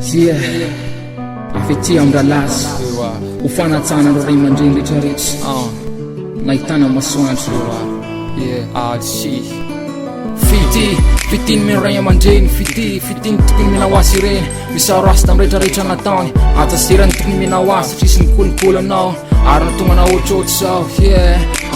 Fitia Fitia amra Laza ufanatsana ro ray aman-dreny rehetrarehetra nahitana masoandro ALSYA Fitiny mino ray aman-dreny fitiny tokony mina ho azy ireny misaoro azy tam rehetrarehetra nataony ajaserany tokony mina ho azy satria sy nikolokolo anao ary natonga na ohatrohatry zao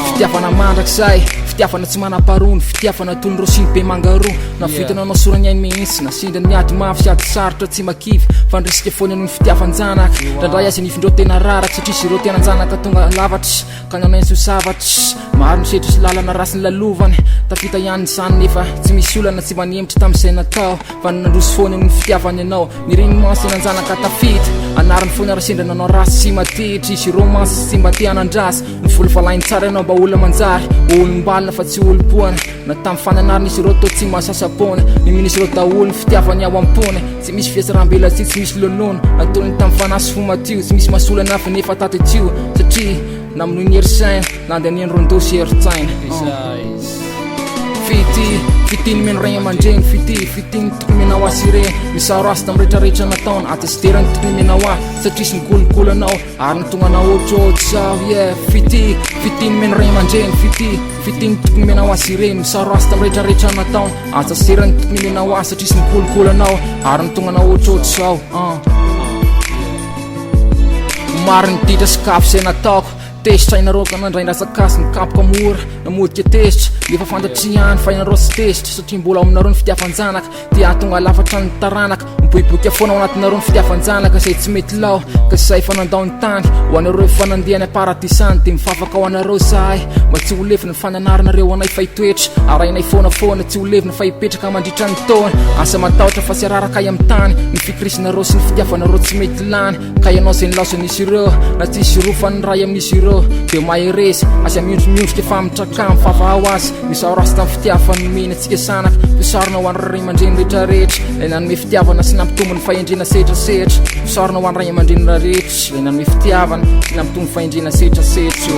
fitiavana mandrakizay fitiavana tsy manam-parony fitiavana tony rosiny be mangaroa na vitana anao sorany ainy mihitsy na sindra ny ady mafy sy ady sarotra tsy makivy fa ndrisika foany anoho ny fitiavan-janaka randray azy nifindreo tena raraka satria sy ireo tena njanaka tonga lavatry ka nanay sy ho savatry maro ny setry sy lalana rasy ny lalovany tafita ihany zany nefa tsy misy olana tsy manemitra tamin'izay natao fa nandroso foany anoho ny fitiavany anao nirenomansy nanjanaka tafita anarany foany arasendra nanao rasy sy matitry izy romansy sy mba te hanandrasy nifolo valainy tsara ianao mba olona manjary olom-balina fa tsy olo-poana na tamin'ny fananarina izy ireo to tsy mahasasapona ny minisy ireo daholo ny fitiavany ao am-pony tsy misy fiasarambelatsy tsy misy lolono atolony tamin'ny fanasy fomatio tsy misy masolana avy nefa tatetio satria na amin'noho ny herisaina na andeha ny endrondosy heritsaina fitiny mino ray aman-dreny fitiny tokony mina ho azy ireny misaoro azy tam rehetrarehetra nataony atesteran'ny tokony mina ho azy satria sy nikolokolo anao ary natonga na ohatrohatry zao fitiny mino ray aman-dreny fitiny tokony mina ho azy ireny misaoro azy tam rehetrarehetra nataony atesteran'ny tokony mina ho azy satria sy nikolokolo anao ary natonga na ohatrohatry zao maro ny ditra sakafo zay nataoko tesitra inareo ka nandraindra sakasy nikapoka mora namodika tesitra efa fantatriany fa inareo sy tesitra satria mbola aminareo ny fitiavan-janaka dia atonga lafatra ny taranaka miboiboika foana ao anatinareo ny fitiavan-janaka zay tsy mety lao ka zay fa nandao ny tany ho anareo efa nandehany aparadisany dia mifafaka ao anareo zahay mba tsy ho levina ny fananarinareo anay fa hitoetra arainay foanafoana tsy ho levina fa hipetraka mandritra ny taona asa matahotra fa sy araraka ay amin'ny tany ny fikirisinareo sy ny fitiavanareo tsy mety lany ka ianao zay nilaosanisy ireo na tsisy rofany ray amin'izy ireo dia maheresy aza miondrimiondrika efa mitrakamy favao azy misaoro azy tamin'ny fitiavany mena antsika sanaka fisaorana ho an'ny ray aman-dreny rehetrarehetra lay nanome fitiavana sy nampitombo ny fahendrena setrasetra fisaorana ho an'ny ray aman-dreny rehetra lay nanome fitiavana sy nampitombo ny fahendrena setrasetra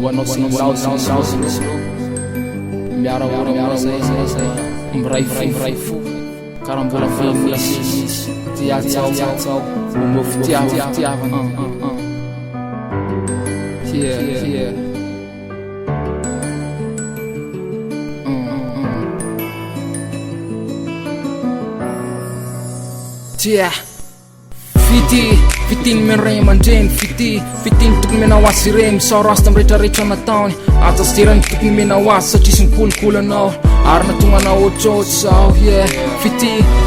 ho anao sy nilaozy miaraora zay miray fo karambola femisy tiatsao ombo fitiavana fitiny mino ray aman-dreny fitiny tokony mina ho azy ireny misaoro azy tam rehetrarehetra nataony ajaserany tokony mina ho azy satria sy nikolokolo anao ary natonga na ohatrohatry zao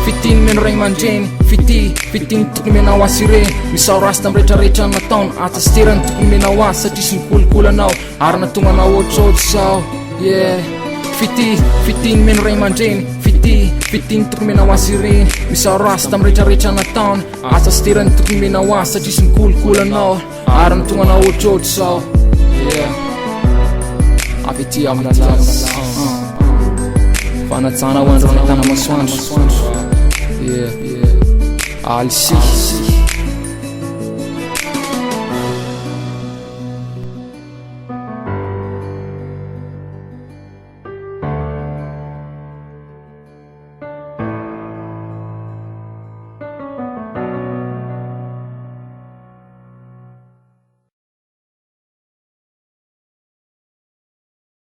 fitiny mino ray aman-dreny fitiny tokony mina ho azy ireny misaoro azy tam rehetrarehetra nataony ajaserany tokony mina ho azy satria sy nikolokolo anao ary natonga na ohatrohatry zao fitiny mino ray aman-dreny fitiny tokony mina ho azy ireny misaoro azy tam rehetrarehetra nataony ajaserany tokony mina ho azy satria sy nikolokolo anao ary natonga na ohatrohatry zao Fitia amra Laza fanatsana ho andro nahitana masoandro ALSYA